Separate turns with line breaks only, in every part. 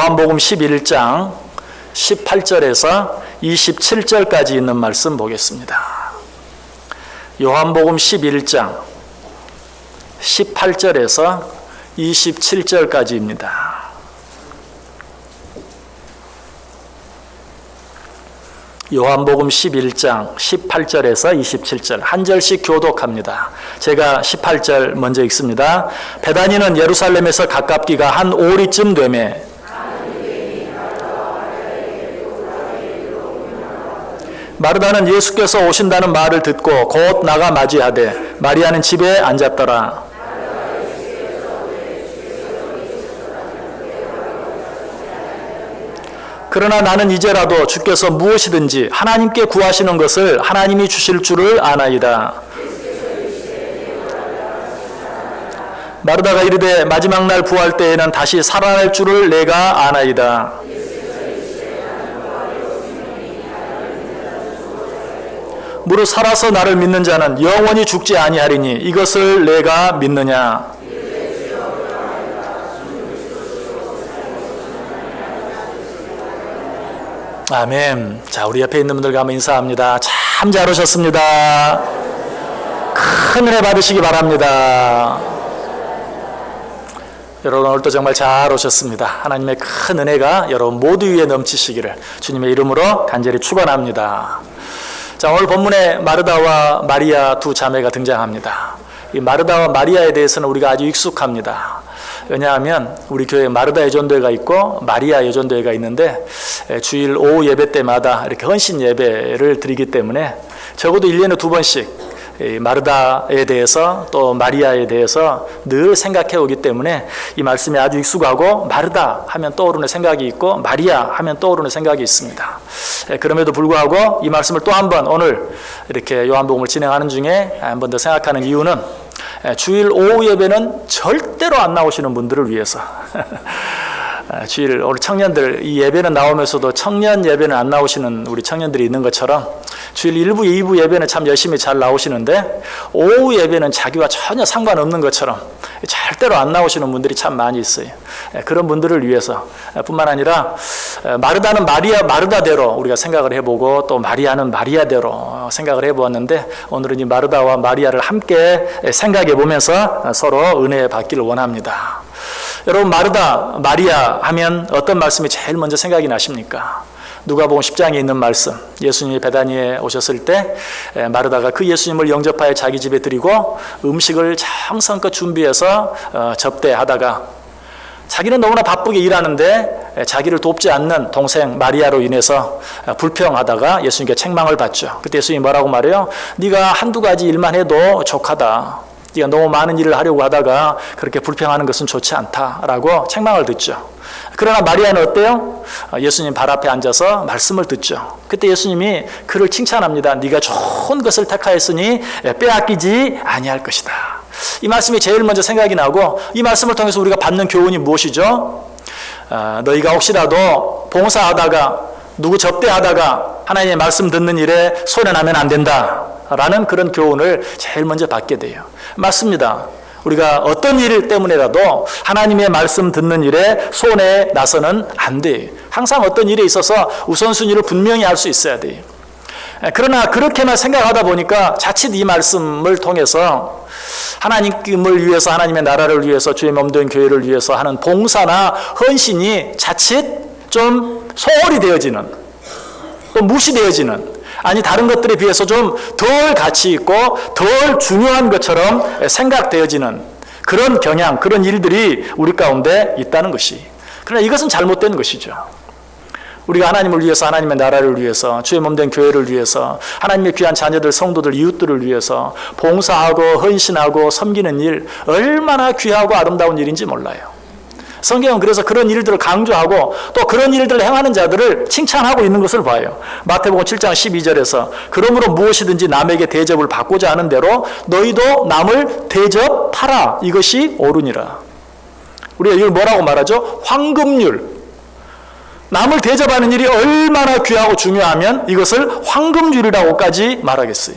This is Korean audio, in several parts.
요한복음 11장 18절에서 27절까지 있는 말씀 보겠습니다. 요한복음 11장 18절에서 27절까지입니다. 요한복음 11장 18절에서 27절 한 절씩 교독합니다. 제가 18절 먼저 읽습니다. 베다니는 예루살렘에서 가깝기가 한 오리쯤 되매 마르다는 예수께서 오신다는 말을 듣고 곧 나가 맞이하되 마리아는 집에 앉았더라. 그러나 나는 이제라도 주께서 무엇이든지 하나님께 구하시는 것을 하나님이 주실 줄을 아나이다. 마르다가 이르되 마지막 날 부활 때에는 다시 살아날 줄을 내가 아나이다. 무릇 살아서 나를 믿는 자는 영원히 죽지 아니하리니 이것을 내가 믿느냐. 아멘. 자, 우리 옆에 있는 분들과 한번 인사합니다. 참 잘 오셨습니다. 큰 은혜 받으시기 바랍니다. 여러분 오늘도 정말 잘 오셨습니다. 하나님의 큰 은혜가 여러분 모두 위에 넘치시기를 주님의 이름으로 간절히 축원합니다. 자, 오늘 본문에 마르다와 마리아 두 자매가 등장합니다. 이 마르다와 마리아에 대해서는 우리가 아주 익숙합니다. 왜냐하면 우리 교회에 마르다 예전도회가 있고 마리아 예전도회가 있는데 주일 오후 예배 때마다 이렇게 헌신 예배를 드리기 때문에 적어도 1년에 2번씩 마르다에 대해서 또 마리아에 대해서 늘 생각해 오기 때문에 이 말씀이 아주 익숙하고 마르다 하면 떠오르는 생각이 있고 마리아 하면 떠오르는 생각이 있습니다. 그럼에도 불구하고 이 말씀을 또 한 번 오늘 이렇게 요한복음을 진행하는 중에 한 번 더 생각하는 이유는 주일 오후 예배는 절대로 안 나오시는 분들을 위해서 주일 우리 청년들 이 예배는 나오면서도 청년 예배는 안 나오시는 우리 청년들이 있는 것처럼 주일 1부, 2부 예배는 참 열심히 잘 나오시는데 오후 예배는 자기와 전혀 상관없는 것처럼 절대로 안 나오시는 분들이 참 많이 있어요. 그런 분들을 위해서 뿐만 아니라 마르다는 마르다대로 우리가 생각을 해보고 또 마리아는 마리아대로 생각을 해보았는데 오늘은 이 마르다와 마리아를 함께 생각해 보면서 서로 은혜 받기를 원합니다. 여러분 마르다, 마리아 하면 어떤 말씀이 제일 먼저 생각이 나십니까? 누가복음 10장에 있는 말씀, 예수님이 베다니에 오셨을 때 마르다가 그 예수님을 영접하여 자기 집에 드리고 음식을 정성껏 준비해서 접대하다가 자기는 너무나 바쁘게 일하는데 자기를 돕지 않는 동생 마리아로 인해서 불평하다가 예수님께 책망을 받죠. 그때 예수님이 뭐라고 말해요? 네가 한두 가지 일만 해도 족하다. 네가 너무 많은 일을 하려고 하다가 그렇게 불평하는 것은 좋지 않다라고 책망을 듣죠. 그러나 마리아는 어때요? 예수님 발 앞에 앉아서 말씀을 듣죠. 그때 예수님이 그를 칭찬합니다. 네가 좋은 것을 택하였으니 빼앗기지 아니할 것이다. 이 말씀이 제일 먼저 생각이 나고 이 말씀을 통해서 우리가 받는 교훈이 무엇이죠? 너희가 혹시라도 봉사하다가 누구 접대하다가 하나님의 말씀 듣는 일에 손해나면 안 된다 라는 그런 교훈을 제일 먼저 받게 돼요. 맞습니다. 우리가 어떤 일 때문에라도 하나님의 말씀 듣는 일에 손해 나서는 안 돼요. 항상 어떤 일에 있어서 우선순위를 분명히 할 수 있어야 돼요. 그러나 그렇게만 생각하다 보니까 자칫 이 말씀을 통해서 하나님을 위해서 하나님의 나라를 위해서 주의 몸된 교회를 위해서 하는 봉사나 헌신이 자칫 좀 소홀히 되어지는 또 무시되어지는 아니 다른 것들에 비해서 좀 덜 가치 있고 덜 중요한 것처럼 생각되어지는 그런 경향, 그런 일들이 우리 가운데 있다는 것이. 그러나 이것은 잘못된 것이죠. 우리가 하나님을 위해서 하나님의 나라를 위해서 주의 몸된 교회를 위해서 하나님의 귀한 자녀들, 성도들, 이웃들을 위해서 봉사하고 헌신하고 섬기는 일 얼마나 귀하고 아름다운 일인지 몰라요. 성경은 그래서 그런 일들을 강조하고 또 그런 일들을 행하는 자들을 칭찬하고 있는 것을 봐요. 마태복음 7장 12절에서 그러므로 무엇이든지 남에게 대접을 받고자 하는 대로 너희도 남을 대접하라. 이것이 옳으니라. 우리가 이걸 뭐라고 말하죠? 황금률. 남을 대접하는 일이 얼마나 귀하고 중요하면 이것을 황금률이라고까지 말하겠어요.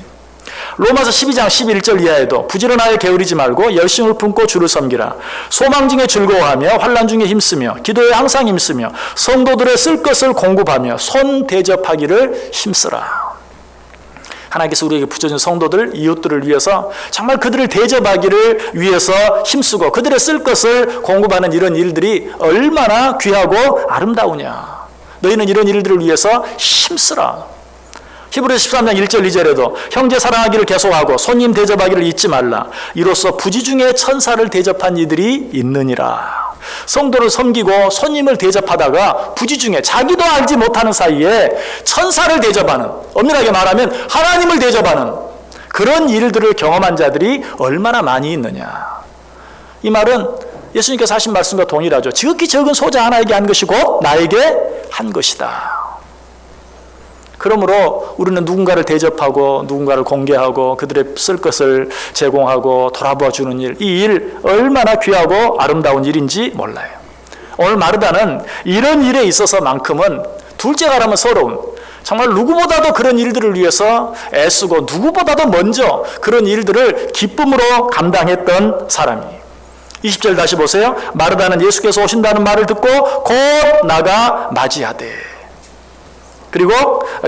로마서 12장 11절 이하에도 부지런하여 게으르지 말고 열심을 품고 주를 섬기라. 소망 중에 즐거워하며 환난 중에 힘쓰며 기도에 항상 힘쓰며 성도들의 쓸 것을 공급하며 손 대접하기를 힘쓰라. 하나님께서 우리에게 붙여준 성도들, 이웃들을 위해서 정말 그들을 대접하기를 위해서 힘쓰고 그들의 쓸 것을 공급하는 이런 일들이 얼마나 귀하고 아름다우냐. 너희는 이런 일들을 위해서 힘쓰라. 히브리서 13장 1절 2절에도 형제 사랑하기를 계속하고 손님 대접하기를 잊지 말라. 이로써 부지 중에 천사를 대접한 이들이 있느니라. 성도를 섬기고 손님을 대접하다가 부지 중에 자기도 알지 못하는 사이에 천사를 대접하는, 엄밀하게 말하면 하나님을 대접하는 그런 일들을 경험한 자들이 얼마나 많이 있느냐. 이 말은 예수님께서 하신 말씀과 동일하죠. 지극히 적은 소자 하나에게 한 것이 곧 나에게 한 것이다. 그러므로 우리는 누군가를 대접하고 누군가를 공개하고 그들의 쓸 것을 제공하고 돌아봐 주는 일, 이 일 얼마나 귀하고 아름다운 일인지 몰라요. 오늘 마르다는 이런 일에 있어서만큼은 둘째가라면 서러운, 정말 누구보다도 그런 일들을 위해서 애쓰고 누구보다도 먼저 그런 일들을 기쁨으로 감당했던 사람이에요. 20절 다시 보세요. 마르다는 예수께서 오신다는 말을 듣고 곧 나가 맞이하되. 그리고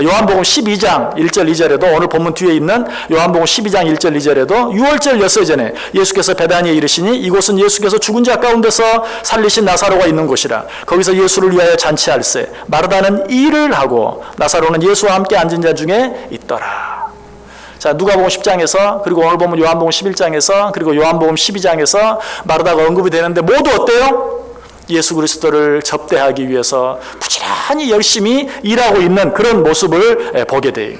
요한복음 12장 1절 2절에도 오늘 본문 뒤에 있는 요한복음 12장 1절 2절에도 6월절 엿새 전에 예수께서 베다니에 이르시니 이곳은 예수께서 죽은 자 가운데서 살리신 나사로가 있는 곳이라. 거기서 예수를 위하여 잔치할세. 마르다는 일을 하고 나사로는 예수와 함께 앉은 자 중에 있더라. 자, 누가복음 10장에서 그리고 오늘 보면 요한복음 11장에서 그리고 요한복음 12장에서 마르다가 언급이 되는데 모두 어때요? 예수 그리스도를 접대하기 위해서 부지런히 열심히 일하고 있는 그런 모습을 보게 돼요.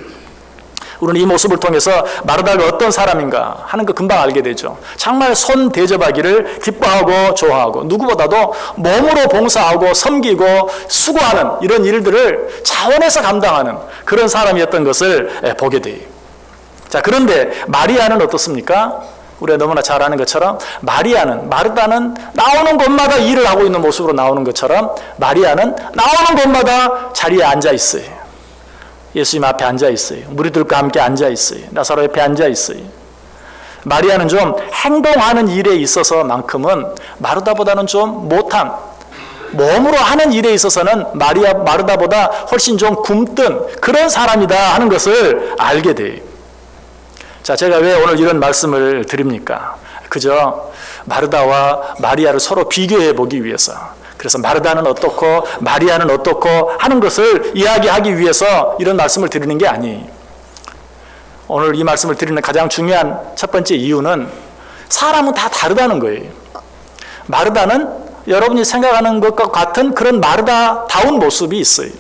우리는 이 모습을 통해서 마르다가 어떤 사람인가 하는 거 금방 알게 되죠. 정말 손 대접하기를 기뻐하고 좋아하고 누구보다도 몸으로 봉사하고 섬기고 수고하는 이런 일들을 자원해서 감당하는 그런 사람이었던 것을 보게 돼요. 자, 그런데 마리아는 어떻습니까? 우리가 너무나 잘 아는 것처럼 마르다는 나오는 곳마다 일을 하고 있는 모습으로 나오는 것처럼 마리아는 나오는 곳마다 자리에 앉아 있어요. 예수님 앞에 앉아 있어요. 무리들과 함께 앉아 있어요. 나사로 옆에 앉아 있어요. 마리아는 좀 행동하는 일에 있어서만큼은 마르다보다는 좀 못한, 몸으로 하는 일에 있어서는 마르다보다 훨씬 좀 굼뜬 그런 사람이다 하는 것을 알게 돼요. 자, 제가 왜 오늘 이런 말씀을 드립니까? 그저 마르다와 마리아를 서로 비교해 보기 위해서, 그래서 마르다는 어떻고 마리아는 어떻고 하는 것을 이야기하기 위해서 이런 말씀을 드리는 게 아니에요. 오늘 이 말씀을 드리는 가장 중요한 첫 번째 이유는 사람은 다 다르다는 거예요. 마르다는 여러분이 생각하는 것과 같은 그런 마르다다운 모습이 있어요.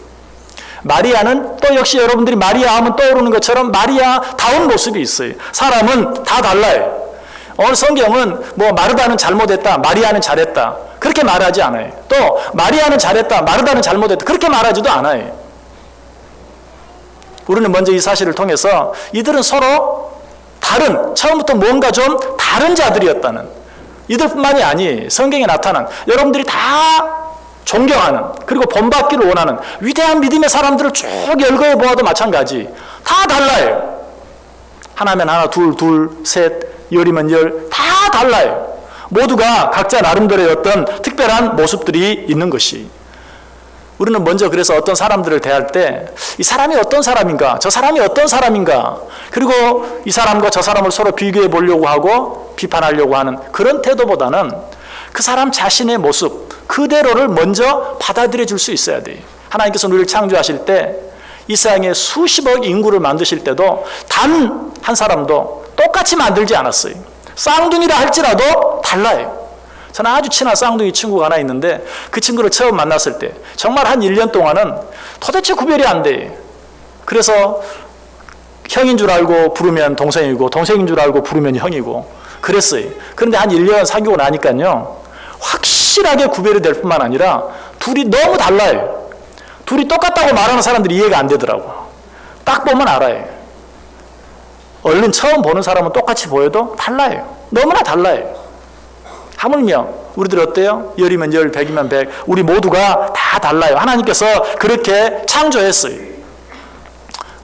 마리아는 또 역시 여러분들이 마리아 하면 떠오르는 것처럼 마리아다운 모습이 있어요. 사람은 다 달라요. 오늘 성경은 뭐 마르다는 잘못했다, 마리아는 잘했다 그렇게 말하지 않아요. 또 마리아는 잘했다, 마르다는 잘못했다 그렇게 말하지도 않아요. 우리는 먼저 이 사실을 통해서 이들은 서로 다른, 처음부터 뭔가 좀 다른 자들이었다는, 이들뿐만이 아니 성경에 나타난 여러분들이 다 존경하는 그리고 본받기를 원하는 위대한 믿음의 사람들을 쭉 열거해 보아도 마찬가지 다 달라요. 하나면 하나, 둘, 셋, 열이면 열, 다 달라요. 모두가 각자 나름대로의 어떤 특별한 모습들이 있는 것이. 우리는 먼저 그래서 어떤 사람들을 대할 때 이 사람이 어떤 사람인가, 저 사람이 어떤 사람인가, 그리고 이 사람과 저 사람을 서로 비교해 보려고 하고 비판하려고 하는 그런 태도보다는 그 사람 자신의 모습 그대로를 먼저 받아들여 줄 수 있어야 돼요. 하나님께서 우리를 창조하실 때 이 세상에 수십억 인구를 만드실 때도 단 한 사람도 똑같이 만들지 않았어요. 쌍둥이라 할지라도 달라요. 저는 아주 친한 쌍둥이 친구가 하나 있는데 그 친구를 처음 만났을 때 정말 한 1년 동안은 도대체 구별이 안 돼요. 그래서 형인 줄 알고 부르면 동생이고 동생인 줄 알고 부르면 형이고 그랬어요. 그런데 한 1년 사귀고 나니까요 확실하게 구별이 될 뿐만 아니라 둘이 너무 달라요. 둘이 똑같다고 말하는 사람들이 이해가 안 되더라고요. 딱 보면 알아요. 얼른 처음 보는 사람은 똑같이 보여도 달라요. 너무나 달라요. 하물며 우리들 어때요? 열이면 열, 백이면 백. 우리 모두가 다 달라요. 하나님께서 그렇게 창조했어요.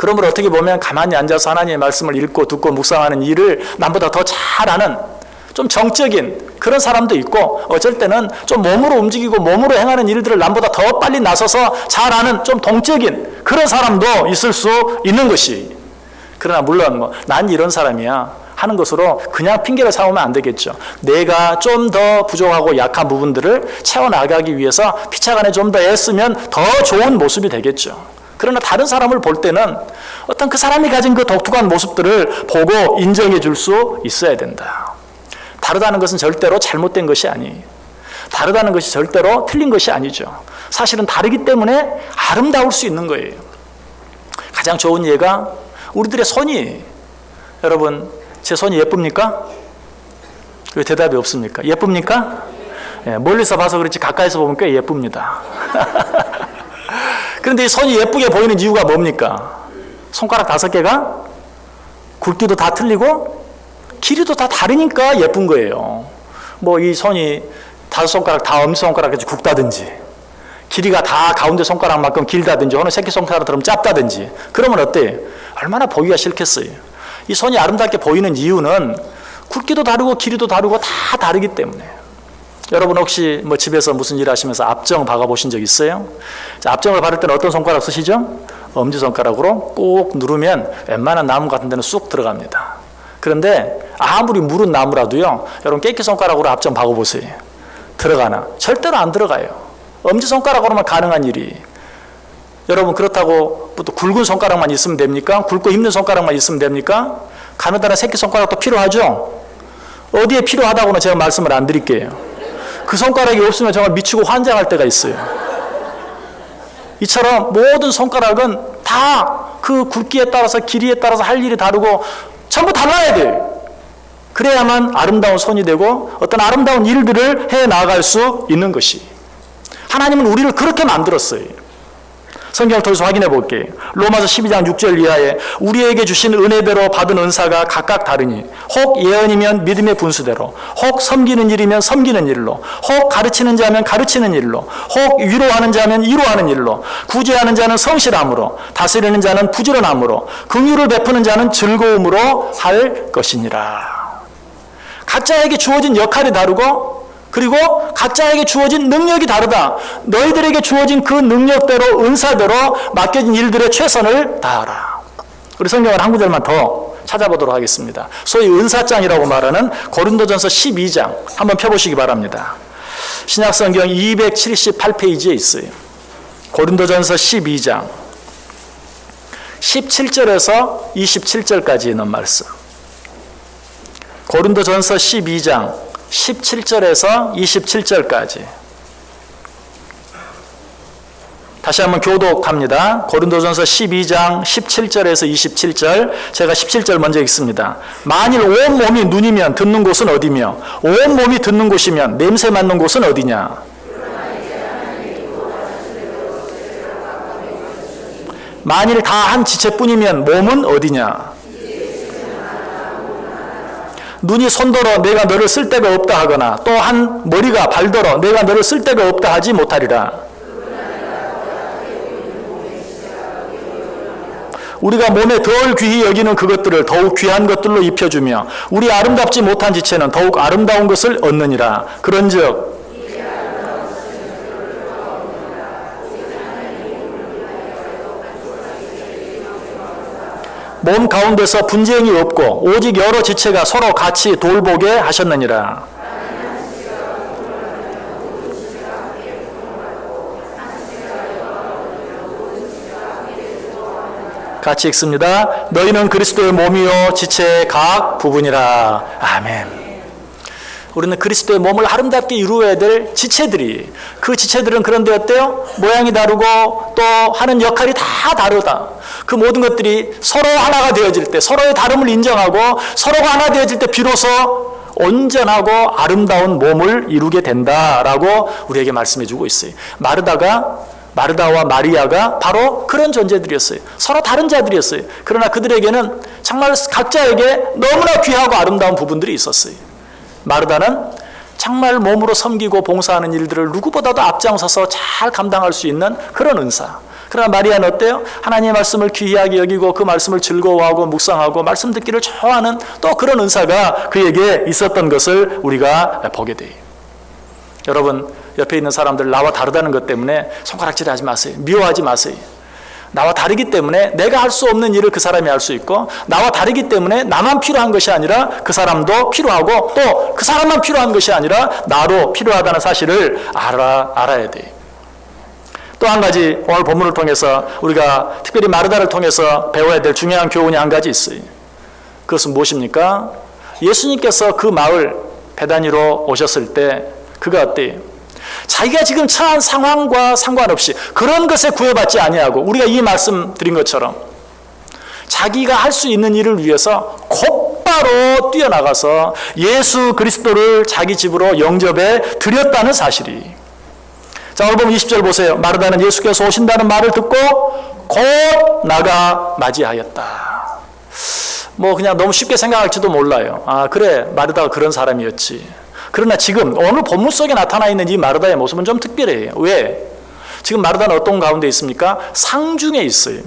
그러므로 어떻게 보면 가만히 앉아서 하나님의 말씀을 읽고 듣고 묵상하는 일을 남보다 더 잘하는 좀 정적인 그런 사람도 있고, 어쩔 때는 좀 몸으로 움직이고 몸으로 행하는 일들을 남보다 더 빨리 나서서 잘하는 좀 동적인 그런 사람도 있을 수 있는 것이. 그러나 물론 난 이런 사람이야 하는 것으로 그냥 핑계를 삼으면 안 되겠죠. 내가 좀 더 부족하고 약한 부분들을 채워나가기 위해서 피차간에 좀 더 애쓰면 더 좋은 모습이 되겠죠. 그러나 다른 사람을 볼 때는 어떤 그 사람이 가진 그 독특한 모습들을 보고 인정해 줄 수 있어야 된다. 다르다는 것은 절대로 잘못된 것이 아니에요. 다르다는 것이 절대로 틀린 것이 아니죠. 사실은 다르기 때문에 아름다울 수 있는 거예요. 가장 좋은 예가 우리들의 손이. 여러분, 제 손이 예쁩니까? 왜 대답이 없습니까? 예쁩니까? 예, 멀리서 봐서 그렇지 가까이서 보면 꽤 예쁩니다. 그런데 이 손이 예쁘게 보이는 이유가 뭡니까? 손가락 5개가 굵기도 다 틀리고 길이도 다 다르니까 예쁜 거예요. 이 손이 5손가락 다 엄지손가락같이 굵다든지, 길이가 다 가운데 손가락만큼 길다든지, 어느 새끼손가락처럼 짧다든지, 그러면 어때요? 얼마나 보기가 싫겠어요. 이 손이 아름답게 보이는 이유는 굵기도 다르고 길이도 다르고 다 다르기 때문에. 여러분 혹시 집에서 무슨 일 하시면서 압정 박아보신 적 있어요? 자, 압정을 바를 때는 어떤 손가락 쓰시죠? 엄지손가락으로 꾹 누르면 웬만한 나무 같은 데는 쑥 들어갑니다. 그런데 아무리 무른 나무라도요, 여러분 깨끼 손가락으로 압정 박아보세요. 들어가나? 절대로 안 들어가요. 엄지손가락으로만 가능한 일이. 여러분 그렇다고 또 굵은 손가락만 있으면 됩니까? 굵고 힘든 손가락만 있으면 됩니까? 가느다란 새끼손가락도 필요하죠? 어디에 필요하다고는 제가 말씀을 안 드릴게요. 그 손가락이 없으면 정말 미치고 환장할 때가 있어요. 이처럼 모든 손가락은 다 그 굵기에 따라서 길이에 따라서 할 일이 다르고 전부 달라야 돼요. 그래야만 아름다운 손이 되고 어떤 아름다운 일들을 해 나갈 수 있는 것이. 하나님은 우리를 그렇게 만들었어요. 성경을 통해서 확인해 볼게요. 로마서 12장 6절 이하에 우리에게 주신 은혜대로 받은 은사가 각각 다르니 혹 예언이면 믿음의 분수대로, 혹 섬기는 일이면 섬기는 일로, 혹 가르치는 자면 가르치는 일로, 혹 위로하는 자면 위로하는 일로, 구제하는 자는 성실함으로, 다스리는 자는 부지런함으로, 긍휼을 베푸는 자는 즐거움으로 할 것이니라. 각자에게 주어진 역할이 다르고 그리고 각자에게 주어진 능력이 다르다. 너희들에게 주어진 그 능력대로 은사대로 맡겨진 일들의 최선을 다하라. 우리 성경을 한 구절만 더 찾아보도록 하겠습니다. 소위 은사장이라고 말하는 고린도전서 12장 한번 펴보시기 바랍니다. 신약성경 278페이지에 있어요. 고린도전서 12장 17절에서 27절까지 있는 말씀. 고린도전서 12장 17절에서 27절까지. 다시 한번 교독합니다. 고린도전서 12장 17절에서 27절. 제가 17절 먼저 읽습니다. 만일 온 몸이 눈이면 듣는 곳은 어디며 온 몸이 듣는 곳이면 냄새 맡는 곳은 어디냐? 만일 다 한 지체뿐이면 몸은 어디냐? 눈이 손더러 내가 너를 쓸 데가 없다 하거나 또한 머리가 발더러 내가 너를 쓸 데가 없다 하지 못하리라. 우리가 몸에 덜 귀히 여기는 그것들을 더욱 귀한 것들로 입혀주며 우리 아름답지 못한 지체는 더욱 아름다운 것을 얻느니라. 그런즉 몸 가운데서 분쟁이 없고 오직 여러 지체가 서로 같이 돌보게 하셨느니라. 같이 읽습니다. 너희는 그리스도의 몸이요 지체의 각 부분이라. 아멘. 우리는 그리스도의 몸을 아름답게 이루어야 될 지체들이, 그 지체들은 그런데 어때요? 모양이 다르고 또 하는 역할이 다 다르다. 그 모든 것들이 서로 하나가 되어질 때, 서로의 다름을 인정하고 서로가 하나 되어질 때 비로소 온전하고 아름다운 몸을 이루게 된다라고 우리에게 말씀해 주고 있어요. 마르다와 마리아가 바로 그런 존재들이었어요. 서로 다른 자들이었어요. 그러나 그들에게는 정말 각자에게 너무나 귀하고 아름다운 부분들이 있었어요. 마르다는 정말 몸으로 섬기고 봉사하는 일들을 누구보다도 앞장서서 잘 감당할 수 있는 그런 은사. 그러나 마리아는 어때요? 하나님의 말씀을 귀하게 여기고 그 말씀을 즐거워하고 묵상하고 말씀 듣기를 좋아하는 또 그런 은사가 그에게 있었던 것을 우리가 보게 돼요. 여러분, 옆에 있는 사람들 나와 다르다는 것 때문에 손가락질하지 마세요. 미워하지 마세요. 나와 다르기 때문에 내가 할 수 없는 일을 그 사람이 할 수 있고, 나와 다르기 때문에 나만 필요한 것이 아니라 그 사람도 필요하고, 또 그 사람만 필요한 것이 아니라 나도 필요하다는 사실을 알아야 돼요. 또 한 가지 오늘 본문을 통해서 우리가 특별히 마르다를 통해서 배워야 될 중요한 교훈이 한 가지 있어요. 그것은 무엇입니까? 예수님께서 그 마을 베다니로 오셨을 때 그가 어때요? 자기가 지금 처한 상황과 상관없이 그런 것에 구애받지 아니하고, 우리가 이 말씀 드린 것처럼 자기가 할 수 있는 일을 위해서 곧바로 뛰어나가서 예수 그리스도를 자기 집으로 영접해 드렸다는 사실이. 자, 오늘 보면 20절 보세요. 마르다는 예수께서 오신다는 말을 듣고 곧 나가 맞이하였다. 뭐 그냥 너무 쉽게 생각할지도 몰라요. 아, 그래, 마르다가 그런 사람이었지. 그러나 지금 오늘 본문 속에 나타나 있는 이 마르다의 모습은 좀 특별해요. 왜? 지금 마르다는 어떤 가운데 있습니까? 상중에 있어요.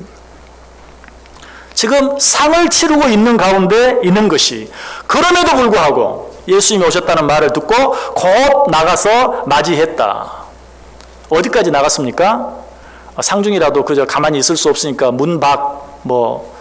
지금 상을 치르고 있는 가운데 있는 것이, 그럼에도 불구하고 예수님이 오셨다는 말을 듣고 곧 나가서 맞이했다. 어디까지 나갔습니까? 상중이라도 그저 가만히 있을 수 없으니까 문 밖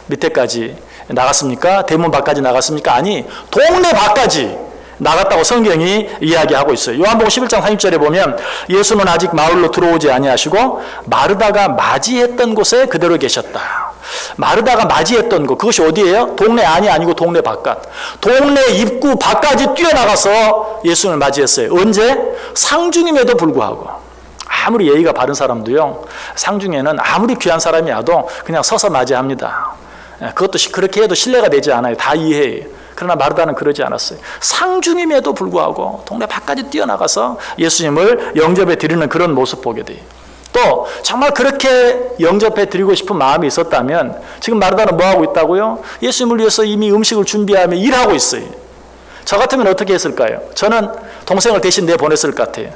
밑에까지 나갔습니까? 대문 밖까지 나갔습니까? 아니, 동네 밖까지 나갔다고 성경이 이야기하고 있어요. 요한복음 11장 30절에 보면 예수는 아직 마을로 들어오지 아니하시고 마르다가 맞이했던 곳에 그대로 계셨다. 마르다가 맞이했던 곳, 그것이 어디예요? 동네 안이 아니고 동네 바깥. 동네 입구 밖까지 뛰어나가서 예수님을 맞이했어요. 언제? 상중임에도 불구하고. 아무리 예의가 바른 사람도요, 상중에는 아무리 귀한 사람이 와도 그냥 서서 맞이합니다. 그것도 그렇게 해도 신뢰가 되지 않아요. 다 이해해요. 그러나 마르다는 그러지 않았어요. 상중임에도 불구하고 동네 밖까지 뛰어나가서 예수님을 영접해 드리는 그런 모습 보게 돼요. 또 정말 그렇게 영접해 드리고 싶은 마음이 있었다면 지금 마르다는 뭐 하고 있다고요? 예수님을 위해서 이미 음식을 준비하며 일하고 있어요. 저 같으면 어떻게 했을까요? 저는 동생을 대신 내보냈을 것 같아요.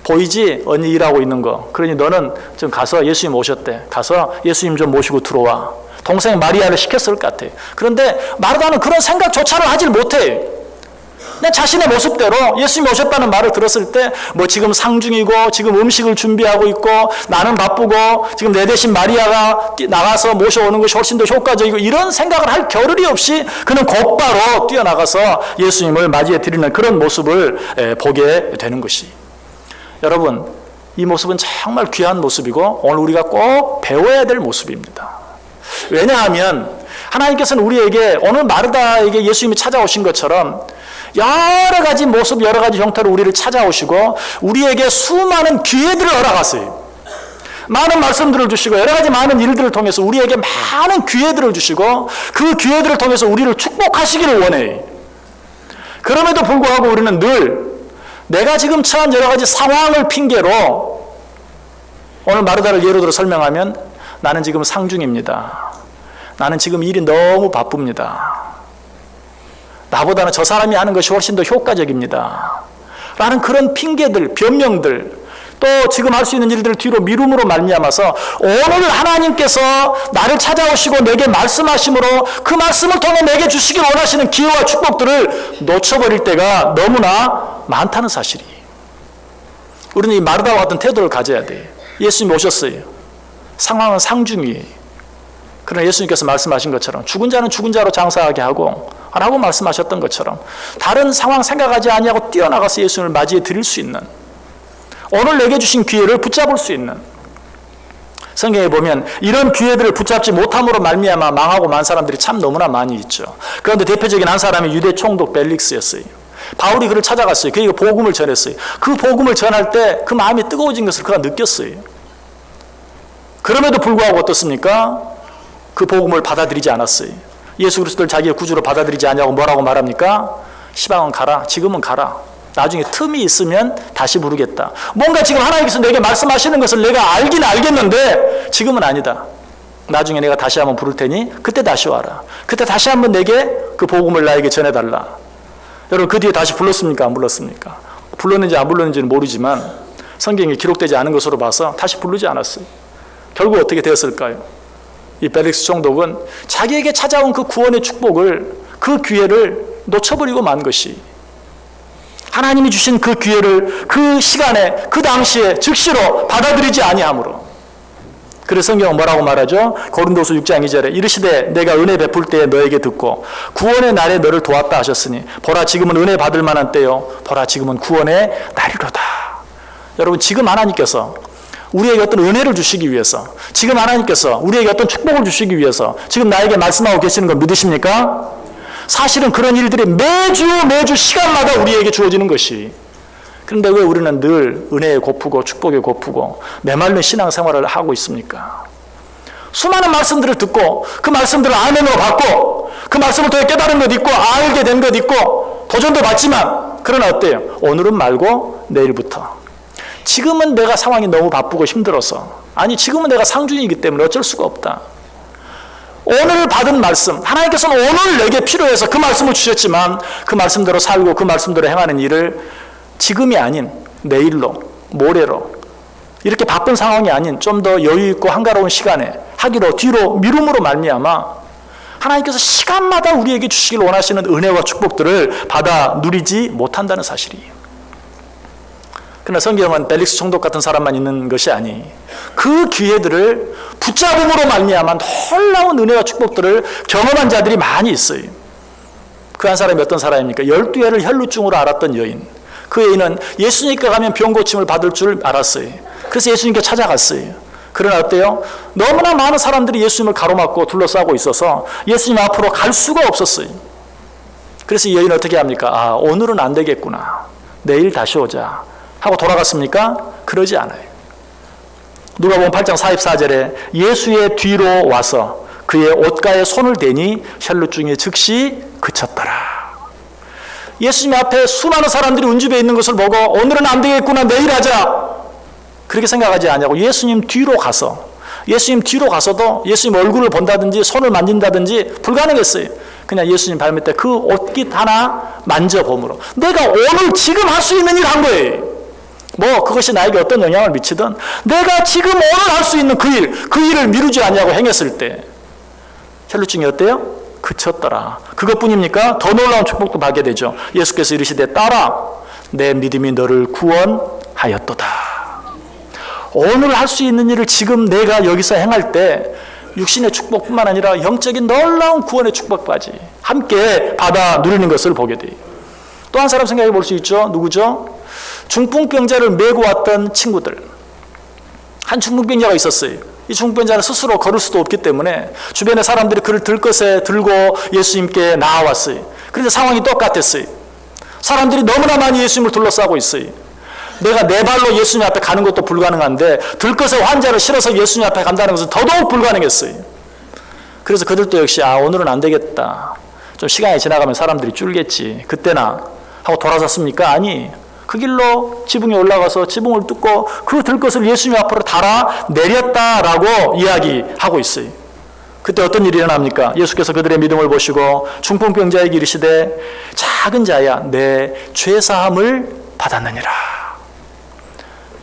보이지? 언니 일하고 있는 거. 그러니 너는 좀 가서 예수님 오셨대. 가서 예수님 좀 모시고 들어와. 동생 마리아를 시켰을 것 같아요. 그런데 마르다는 그런 생각조차를 하질 못해. 그냥 자신의 모습대로 예수님이 오셨다는 말을 들었을 때 뭐 지금 상중이고 지금 음식을 준비하고 있고 나는 바쁘고 지금 내 대신 마리아가 나가서 모셔오는 것이 훨씬 더 효과적이고 이런 생각을 할 겨를이 없이 그는 곧바로 뛰어나가서 예수님을 맞이해 드리는 그런 모습을 보게 되는 것이. 여러분, 이 모습은 정말 귀한 모습이고 오늘 우리가 꼭 배워야 될 모습입니다. 왜냐하면 하나님께서는 우리에게 오늘 마르다에게 예수님이 찾아오신 것처럼 여러 가지 모습, 여러 가지 형태로 우리를 찾아오시고 우리에게 수많은 기회들을 허락하세요. 많은 말씀들을 주시고 여러 가지 많은 일들을 통해서 우리에게 많은 기회들을 주시고 그 기회들을 통해서 우리를 축복하시기를 원해요. 그럼에도 불구하고 우리는 늘 내가 지금 처한 여러 가지 상황을 핑계로, 오늘 마르다를 예로 들어 설명하면 나는 지금 상중입니다. 나는 지금 일이 너무 바쁩니다. 나보다는 저 사람이 하는 것이 훨씬 더 효과적입니다. 라는 그런 핑계들, 변명들, 또 지금 할 수 있는 일들을 뒤로 미룸으로 말미암아서 오늘 하나님께서 나를 찾아오시고 내게 말씀하심으로 그 말씀을 통해 내게 주시길 원하시는 기회와 축복들을 놓쳐버릴 때가 너무나 많다는 사실이. 우리는 이 마르다와 같은 태도를 가져야 돼요. 예수님이 오셨어요. 상황은 상중이에요. 그러나 예수님께서 말씀하신 것처럼 죽은 자는 죽은 자로 장사하게 하고 라고 말씀하셨던 것처럼 다른 상황 생각하지 아니하고 뛰어나가서 예수님을 맞이해 드릴 수 있는, 오늘 내게 주신 기회를 붙잡을 수 있는, 성경에 보면 이런 기회들을 붙잡지 못함으로 말미암아 망하고 만 사람들이 참 너무나 많이 있죠. 그런데 대표적인 한 사람이 유대 총독 벨릭스였어요. 바울이 그를 찾아갔어요. 그에게 복음을 전했어요. 그 복음을 전할 때 그 마음이 뜨거워진 것을 그가 느꼈어요. 그럼에도 불구하고 어떻습니까? 그 복음을 받아들이지 않았어요. 예수 그리스도를 자기의 구주로 받아들이지 않냐고 뭐라고 말합니까? 시방은 가라. 지금은 가라. 나중에 틈이 있으면 다시 부르겠다. 뭔가 지금 하나님께서 내게 말씀하시는 것을 내가 알긴 알겠는데 지금은 아니다. 나중에 내가 다시 한번 부를 테니 그때 다시 와라. 그때 다시 한번 내게 그 복음을 나에게 전해달라. 여러분, 그 뒤에 다시 불렀습니까? 안 불렀습니까? 불렀는지 안 불렀는지는 모르지만 성경에 기록되지 않은 것으로 봐서 다시 부르지 않았어요. 결국 어떻게 되었을까요? 이 벨릭스 총독은 자기에게 찾아온 그 구원의 축복을, 그 기회를 놓쳐버리고 만 것이, 하나님이 주신 그 기회를 그 시간에, 그 당시에 즉시로 받아들이지 아니하므로. 그래서 성경은 뭐라고 말하죠? 고린도서 6장 2절에 이르시되 내가 은혜 베풀 때에 너에게 듣고 구원의 날에 너를 도왔다 하셨으니 보라 지금은 은혜 받을 만한 때요 보라 지금은 구원의 날이로다. 여러분, 지금 하나님께서 우리에게 어떤 은혜를 주시기 위해서, 지금 하나님께서 우리에게 어떤 축복을 주시기 위해서 지금 나에게 말씀하고 계시는 걸 믿으십니까? 사실은 그런 일들이 매주 시간마다 우리에게 주어지는 것이, 그런데 왜 우리는 늘 은혜에 고프고 축복에 고프고 메말른 신앙생활을 하고 있습니까? 수많은 말씀들을 듣고 그 말씀들을 아멘으로 받고 그 말씀을 통해 깨달은 것 있고 알게 된 것 있고 도전도 받지만, 그러나 어때요? 오늘은 말고 내일부터. 지금은 내가 상황이 너무 바쁘고 힘들어서, 아니 지금은 내가 상중이기 때문에 어쩔 수가 없다. 오늘 받은 말씀, 하나님께서는 오늘 내게 필요해서 그 말씀을 주셨지만 그 말씀대로 살고 그 말씀대로 행하는 일을 지금이 아닌 내일로, 모레로, 이렇게 바쁜 상황이 아닌 좀 더 여유 있고 한가로운 시간에 하기로 뒤로 미룸으로 말미암아 하나님께서 시간마다 우리에게 주시길 원하시는 은혜와 축복들을 받아 누리지 못한다는 사실이에요. 그러나 성경은 벨릭스 총독 같은 사람만 있는 것이 아니, 그 기회들을 붙잡음으로 말미암아 놀라운 은혜와 축복들을 경험한 자들이 많이 있어요. 그 한 사람이 어떤 사람입니까? 12해를 혈루증으로 앓았던 여인. 그 여인은 예수님께 가면 병 고침을 받을 줄 알았어요. 그래서 예수님께 찾아갔어요. 그러나 어때요? 너무나 많은 사람들이 예수님을 가로막고 둘러싸고 있어서 예수님 앞으로 갈 수가 없었어요. 그래서 이 여인은 어떻게 합니까? 아, 오늘은 안 되겠구나, 내일 다시 오자 하고 돌아갔습니까? 그러지 않아요. 누가복음 8장 44절에 예수의 뒤로 와서 그의 옷가에 손을 대니 혈루증이 즉시 그쳤더라. 예수님 앞에 수많은 사람들이 운집해 있는 것을 보고 오늘은 안 되겠구나, 내일 하자, 그렇게 생각하지 않냐고 예수님 뒤로 가서, 예수님 뒤로 가서도 예수님 얼굴을 본다든지 손을 만진다든지 불가능했어요. 그냥 예수님 발밑에 그 옷깃 하나 만져봄으로 내가 오늘 지금 할 수 있는 일 한 거예요. 뭐 그것이 나에게 어떤 영향을 미치든 내가 지금 오늘 할 수 있는 그 일을 미루지 않냐고 행했을 때 혈루증이 어때요? 그쳤더라. 그것뿐입니까? 더 놀라운 축복도 받게 되죠. 예수께서 이르시되 딸아, 내 믿음이 너를 구원하였도다. 오늘 할 수 있는 일을 지금 내가 여기서 행할 때 육신의 축복뿐만 아니라 영적인 놀라운 구원의 축복까지 함께 받아 누리는 것을 보게 돼요. 또 한 사람 생각해 볼 수 있죠. 누구죠? 중풍병자를 메고 왔던 친구들. 한 중풍병자가 있었어요. 이 중풍병자는 스스로 걸을 수도 없기 때문에 주변의 사람들이 그를 들것에 들고 예수님께 나아왔어요. 그런데 상황이 똑같았어요. 사람들이 너무나 많이 예수님을 둘러싸고 있어요. 내가 내 발로 예수님 앞에 가는 것도 불가능한데 들것에 환자를 실어서 예수님 앞에 간다는 것은 더더욱 불가능했어요. 그래서 그들도 역시 오늘은 안 되겠다, 좀 시간이 지나가면 사람들이 줄겠지, 그때나 하고 돌아섰습니까? 아니, 그 길로 지붕에 올라가서 지붕을 뚫고 그 들것을 예수님 앞으로 달아 내렸다라고 이야기하고 있어요. 그때 어떤 일이 일어납니까? 예수께서 그들의 믿음을 보시고 중풍병자에게 이르시되 작은 자야, 내 죄사함을 받았느니라.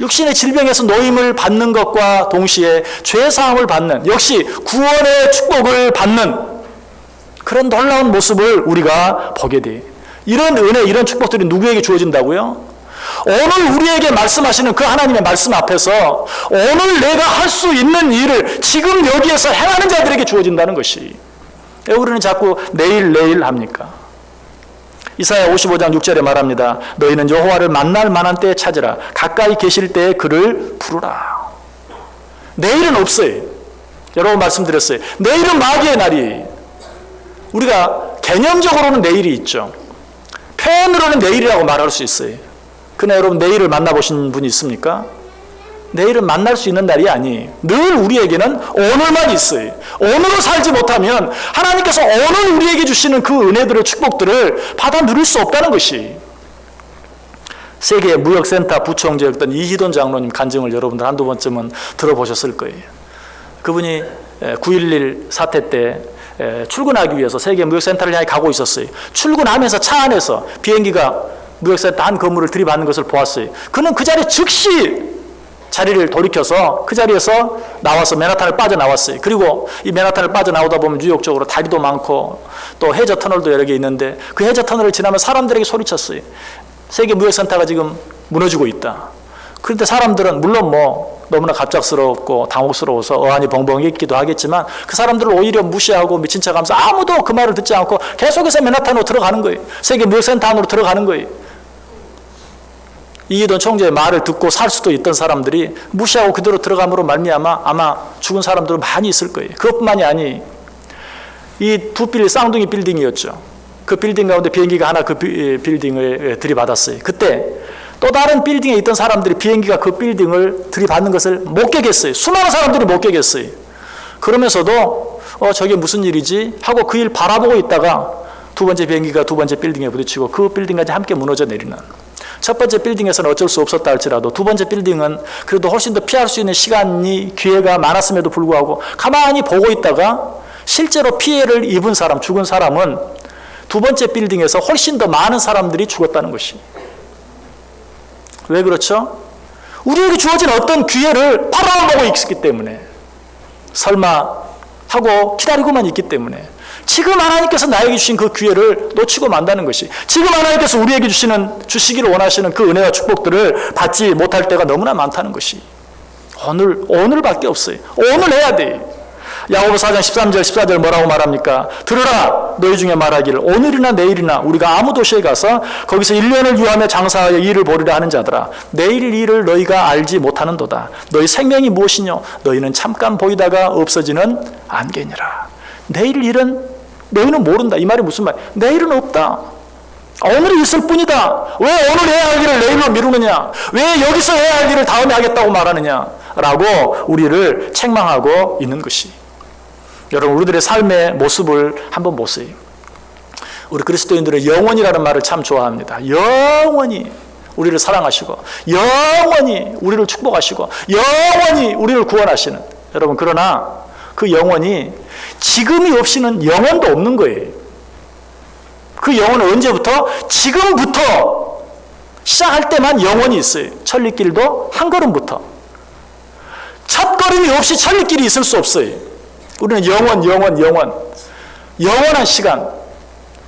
육신의 질병에서 노임을 받는 것과 동시에 죄사함을 받는, 역시 구원의 축복을 받는 그런 놀라운 모습을 우리가 보게 돼요. 이런 은혜, 이런 축복들이 누구에게 주어진다고요? 오늘 우리에게 말씀하시는 그 하나님의 말씀 앞에서 오늘 내가 할 수 있는 일을 지금 여기에서 행하는 자들에게 주어진다는 것이. 왜 우리는 자꾸 내일 합니까? 이사야 55장 6절에 말합니다. 너희는 여호와를 만날 만한 때에 찾으라. 가까이 계실 때에 그를 부르라. 내일은 없어요. 여러 번 말씀드렸어요. 내일은 마귀의 날이에요. 우리가 개념적으로는 내일이 있죠. 표현으로는 내일이라고 말할 수 있어요. 그러나 여러분, 내일을 만나보신 분이 있습니까? 내일은 만날 수 있는 날이 아니에요. 늘 우리에게는 오늘만 있어요. 오늘을 살지 못하면 하나님께서 오늘 우리에게 주시는 그 은혜들의 축복들을 받아 누릴 수 없다는 것이. 세계 무역센터 부총재였던 이희돈 장로님 간증을 여러분들 한두 번쯤은 들어보셨을 거예요. 그분이 9.11 사태 때 출근하기 위해서 세계 무역센터를 향해 가고 있었어요. 출근하면서 차 안에서 비행기가 무역센터 한 건물을 들이받는 것을 보았어요. 그는 그 자리에 즉시 자리를 돌이켜서 그 자리에서 나와서 맨하탄을 빠져나왔어요. 그리고 이 맨하탄을 빠져나오다 보면 뉴욕 쪽으로 다리도 많고 또 해저 터널도 여러 개 있는데 그 해저 터널을 지나면 사람들에게 소리쳤어요. 세계 무역센터가 지금 무너지고 있다. 그런데 사람들은 물론 뭐 너무나 갑작스럽고 당혹스러워서 어안이 벙벙했기도 하겠지만 그 사람들을 오히려 무시하고 미친 척하면서 아무도 그 말을 듣지 않고 계속해서 맨하탄으로 들어가는 거예요. 세계 무역센터 안으로 들어가는 거예요. 이기돈 총재의 말을 듣고 살 수도 있던 사람들이 무시하고 그대로 들어감으로 말미암아 아마 죽은 사람들은 많이 있을 거예요. 그것뿐만이 아니 이 두 쌍둥이 빌딩이었죠. 그 빌딩 가운데 비행기가 하나 그 빌딩을 들이받았어요. 그때 또 다른 빌딩에 있던 사람들이 비행기가 그 빌딩을 들이받는 것을 목격했어요. 수많은 사람들이 목격했어요. 그러면서도 저게 무슨 일이지 하고 그 일 바라보고 있다가 두 번째 비행기가 두 번째 빌딩에 부딪히고 그 빌딩까지 함께 무너져 내리는, 첫 번째 빌딩에서는 어쩔 수 없었다 할지라도 두 번째 빌딩은 그래도 훨씬 더 피할 수 있는 시간이 기회가 많았음에도 불구하고 가만히 보고 있다가 실제로 피해를 입은 사람, 죽은 사람은 두 번째 빌딩에서 훨씬 더 많은 사람들이 죽었다는 것이. 왜 그렇죠? 우리에게 주어진 어떤 기회를 바라보고 있기 때문에, 설마 하고 기다리고만 있기 때문에, 지금 하나님께서 나에게 주신 그 기회를 놓치고 만다는 것이, 지금 하나님께서 우리에게 주시기를 원하시는 그 은혜와 축복들을 받지 못할 때가 너무나 많다는 것이 오늘밖에 없어요. 오늘 해야 돼. 야고보서 4장 13절 14절 뭐라고 말합니까? 들으라 너희 중에 말하기를 오늘이나 내일이나 우리가 아무 도시에 가서 거기서 1년을 유하며 장사하여 일을 벌이려 하는 자들아, 내일 일을 너희가 알지 못하는도다. 너희 생명이 무엇이뇨? 너희는 잠깐 보이다가 없어지는 안개니라. 내일 일은 너희는 모른다. 이 말이 무슨 말? 내일은 없다. 오늘이 있을 뿐이다. 왜 오늘 해야 할 일을 내일로 미루느냐? 왜 여기서 해야 할 일을 다음에 하겠다고 말하느냐? 라고 우리를 책망하고 있는 것이. 여러분, 우리들의 삶의 모습을 한번 보세요. 우리 그리스도인들은 영원이라는 말을 참 좋아합니다. 영원히 우리를 사랑하시고 영원히 우리를 축복하시고 영원히 우리를 구원하시는, 여러분, 그러나 그 영원이 지금이 없이는 영원도 없는 거예요. 그 영혼은 언제부터? 지금부터 시작할 때만 영혼이 있어요. 천리길도 한 걸음부터. 첫 걸음이 없이 천리길이 있을 수 없어요. 우리는 영원한 시간,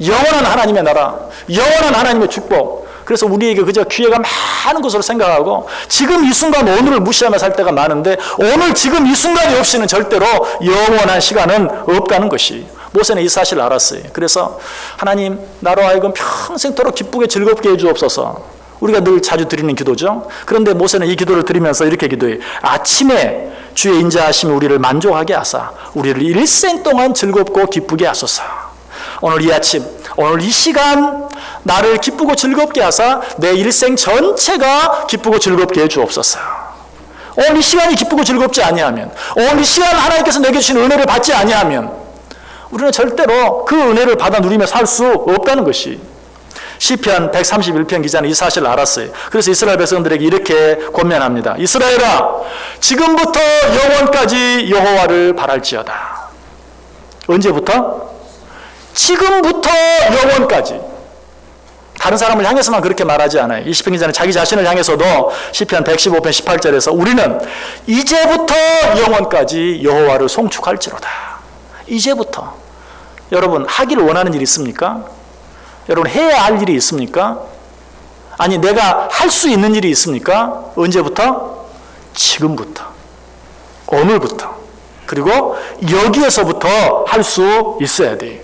영원한 하나님의 나라, 영원한 하나님의 축복. 그래서 우리에게 그저 기회가 많은 것으로 생각하고 지금 이 순간 오늘을 무시하며 살 때가 많은데, 오늘 지금 이 순간이 없이는 절대로 영원한 시간은 없다는 것이. 모세는 이 사실을 알았어요. 그래서 하나님, 나로 하여금 평생토록 기쁘게 즐겁게 해주옵소서. 우리가 늘 자주 드리는 기도죠. 그런데 모세는 이 기도를 드리면서 이렇게 기도해요. 아침에 주의 인자하심이 우리를 만족하게 하사 우리를 일생 동안 즐겁고 기쁘게 하소서. 오늘 이 아침, 오늘 이 시간 나를 기쁘고 즐겁게 하사 내 일생 전체가 기쁘고 즐겁게 해주옵소서. 오늘 이 시간이 기쁘고 즐겁지 아니하면, 오늘 이 시간 하나님께서 내게 주신 은혜를 받지 아니하면 우리는 절대로 그 은혜를 받아 누리며 살 수 없다는 것이. 시편 131편 기자는 이 사실을 알았어요. 그래서 이스라엘 백성들에게 이렇게 권면합니다. 이스라엘아, 지금부터 영원까지 여호와를 바랄지어다. 언제부터? 지금부터 영원까지. 다른 사람을 향해서만 그렇게 말하지 않아요. 이 시편 기자는 자기 자신을 향해서도 시편 115편 18절에서 우리는 이제부터 영원까지 여호와를 송축할지로다. 이제부터. 여러분, 하기를 원하는 일이 있습니까? 여러분, 해야 할 일이 있습니까? 아니, 내가 할 수 있는 일이 있습니까? 언제부터? 지금부터. 오늘부터. 그리고 여기에서부터 할 수 있어야 돼요.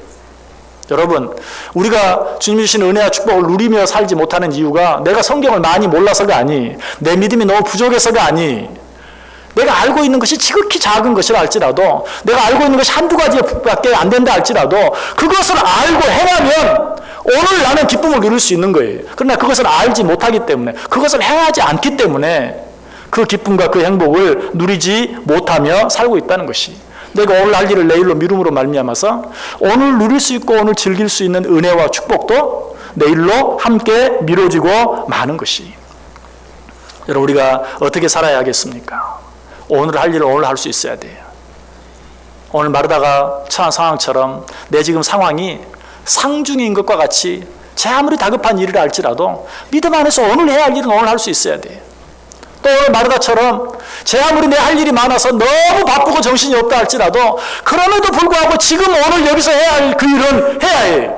여러분, 우리가 주님이 주신 은혜와 축복을 누리며 살지 못하는 이유가 내가 성경을 많이 몰라서가 아니, 내 믿음이 너무 부족해서가 아니, 내가 알고 있는 것이 지극히 작은 것이라 할지라도, 내가 알고 있는 것이 한두 가지밖에 안 된다 할지라도 그것을 알고 행하면 오늘 나는 기쁨을 누릴 수 있는 거예요. 그러나 그것을 알지 못하기 때문에, 그것을 행하지 않기 때문에 그 기쁨과 그 행복을 누리지 못하며 살고 있다는 것이. 내가 오늘 할 일을 내일로 미룸으로 말미암아서 오늘 누릴 수 있고 오늘 즐길 수 있는 은혜와 축복도 내일로 함께 미뤄지고 마는 것이. 여러분, 우리가 어떻게 살아야 하겠습니까? 오늘 할 일을 오늘 할 수 있어야 돼요. 오늘 마르다가 처한 상황처럼 내 지금 상황이 상중인 것과 같이 제 아무리 다급한 일이라 할지라도 믿음 안에서 오늘 해야 할 일은 오늘 할 수 있어야 돼요. 또 오늘 마르다처럼 제 아무리 내 할 일이 많아서 너무 바쁘고 정신이 없다 할지라도 그럼에도 불구하고 지금 오늘 여기서 해야 할 그 일은 해야 해.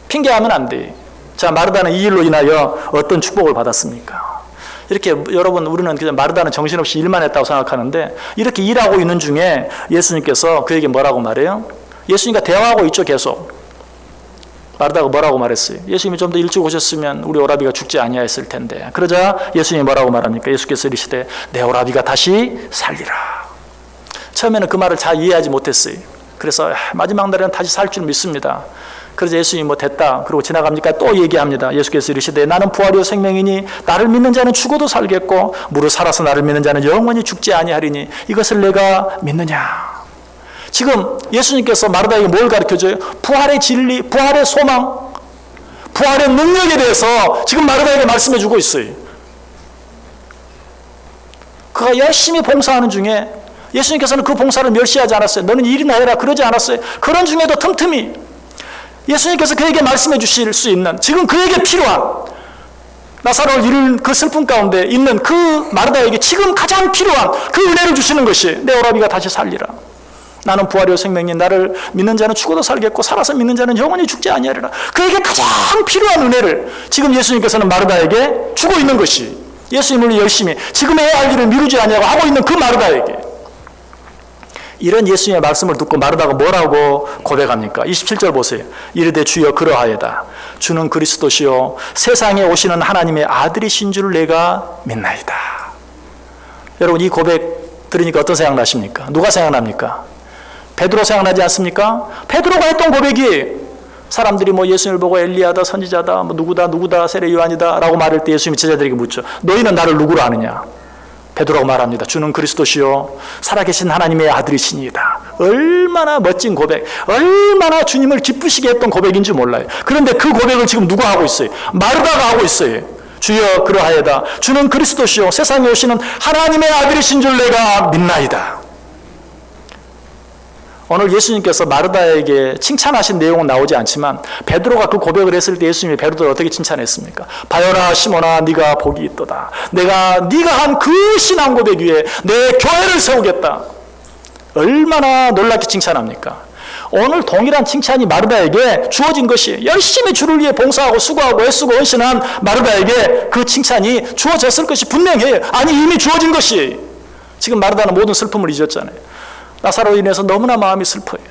핑계하면 안 돼. 자, 마르다는 이 일로 인하여 어떤 축복을 받았습니까? 이렇게 여러분, 우리는 그냥 마르다는 정신없이 일만 했다고 생각하는데 이렇게 일하고 있는 중에 예수님께서 그에게 뭐라고 말해요? 예수님과 대화하고 있죠, 계속. 마르다가 뭐라고 말했어요? 예수님이 좀 더 일찍 오셨으면 우리 오라비가 죽지 아니하였을 텐데. 그러자 예수님이 뭐라고 말합니까? 예수께서 이르시되 내 오라비가 다시 살리라. 처음에는 그 말을 잘 이해하지 못했어요. 그래서 마지막 날에는 다시 살 줄 믿습니다. 그래서 예수님이 뭐 됐다 그러고 지나갑니까? 또 얘기합니다. 예수께서 이르시되 나는 부활이요 생명이니 나를 믿는 자는 죽어도 살겠고 무릇 살아서 나를 믿는 자는 영원히 죽지 아니하리니 이것을 내가 믿느냐. 지금 예수님께서 마르다에게 뭘 가르쳐줘요? 부활의 진리, 부활의 소망, 부활의 능력에 대해서 지금 마르다에게 말씀해 주고 있어요. 그가 열심히 봉사하는 중에 예수님께서는 그 봉사를 멸시하지 않았어요. 너는 일이나 해라 그러지 않았어요. 그런 중에도 틈틈이 예수님께서 그에게 말씀해 주실 수 있는, 지금 그에게 필요한, 나사로를 잃은 그 슬픔 가운데 있는 그 마르다에게 지금 가장 필요한 그 은혜를 주시는 것이 내 오라비가 다시 살리라. 나는 부활이요 생명이 나를 믿는 자는 죽어도 살겠고 살아서 믿는 자는 영원히 죽지 아니하리라. 그에게 가장 필요한 은혜를 지금 예수님께서는 마르다에게 주고 있는 것이, 예수님을 열심히 지금 해야 할 일을 미루지 아니하고 하고 있는 그 마르다에게 이런 예수님의 말씀을 듣고 마르다가 뭐라고 고백합니까? 27절 보세요. 이르되 주여 그러하여다. 주는 그리스도시요 세상에 오시는 하나님의 아들이신 줄 내가 믿나이다. 여러분, 이 고백 들으니까 어떤 생각 나십니까? 누가 생각납니까? 베드로 생각나지 않습니까? 베드로가 했던 고백이, 사람들이 뭐 예수님을 보고 엘리야다, 선지자다, 뭐 누구다 세례 요한이다 라고 말할 때 예수님이 제자들에게 묻죠. 너희는 나를 누구로 아느냐? 베드로가 말합니다. 주는 그리스도시요 살아계신 하나님의 아들이시니이다. 얼마나 멋진 고백, 얼마나 주님을 기쁘시게 했던 고백인 줄 몰라요. 그런데 그 고백을 지금 누가 하고 있어요? 마르다가 하고 있어요. 주여 그러하여다. 주는 그리스도시요 세상에 오시는 하나님의 아들이신 줄 내가 믿나이다. 오늘 예수님께서 마르다에게 칭찬하신 내용은 나오지 않지만 베드로가 그 고백을 했을 때 예수님이 베드로를 어떻게 칭찬했습니까? 바요나 시몬아 네가 복이 있도다. 네가 한 그 신앙 고백 위에 내 교회를 세우겠다. 얼마나 놀랍게 칭찬합니까? 오늘 동일한 칭찬이 마르다에게 주어진 것이, 열심히 주를 위해 봉사하고 수고하고 애쓰고 헌신한 마르다에게 그 칭찬이 주어졌을 것이 분명해요. 아니 이미 주어진 것이. 지금 마르다는 모든 슬픔을 잊었잖아요. 나사로로 인해서 너무나 마음이 슬퍼요.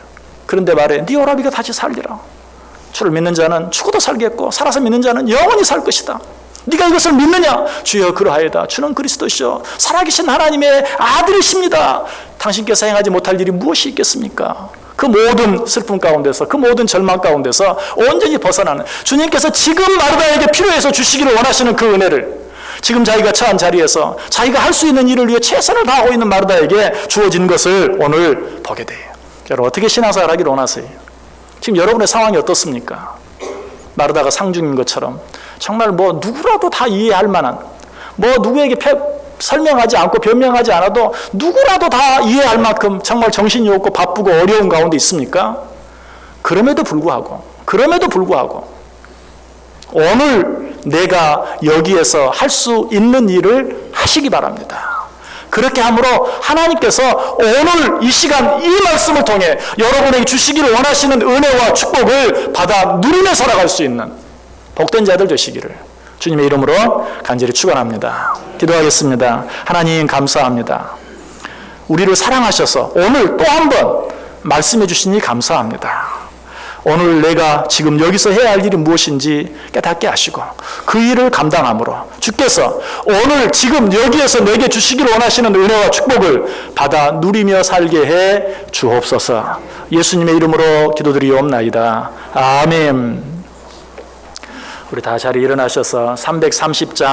그런데 말해 네 오라비가 다시 살리라. 주를 믿는 자는 죽어도 살겠고 살아서 믿는 자는 영원히 살 것이다. 네가 이것을 믿느냐? 주여 그러하여다. 주는 그리스도시요 살아계신 하나님의 아들이십니다. 당신께서 행하지 못할 일이 무엇이 있겠습니까? 그 모든 슬픔 가운데서, 그 모든 절망 가운데서 온전히 벗어나는 주님께서 지금 마르다에게 필요해서 주시기를 원하시는 그 은혜를 지금 자기가 처한 자리에서 자기가 할 수 있는 일을 위해 최선을 다하고 있는 마르다에게 주어진 것을 오늘 보게 돼요. 여러분 어떻게 신앙생활 하기를 원하세요? 지금 여러분의 상황이 어떻습니까? 마르다가 상중인 것처럼 정말 뭐 누구라도 다 이해할 만한, 뭐 누구에게 설명하지 않고 변명하지 않아도 누구라도 다 이해할 만큼 정말 정신이 없고 바쁘고 어려운 가운데 있습니까? 그럼에도 불구하고 오늘 내가 여기에서 할 수 있는 일을 하시기 바랍니다. 그렇게 함으로 하나님께서 오늘 이 시간 이 말씀을 통해 여러분에게 주시기를 원하시는 은혜와 축복을 받아 누리며 살아갈 수 있는 복된 자들 되시기를 주님의 이름으로 간절히 축원합니다. 기도하겠습니다. 하나님 감사합니다. 우리를 사랑하셔서 오늘 또 한 번 말씀해 주시니 감사합니다. 오늘 내가 지금 여기서 해야 할 일이 무엇인지 깨닫게 하시고 그 일을 감당함으로 주께서 오늘 지금 여기에서 내게 주시기를 원하시는 은혜와 축복을 받아 누리며 살게 해 주옵소서. 예수님의 이름으로 기도드리옵나이다. 아멘. 우리 다 자리에 일어나셔서 330장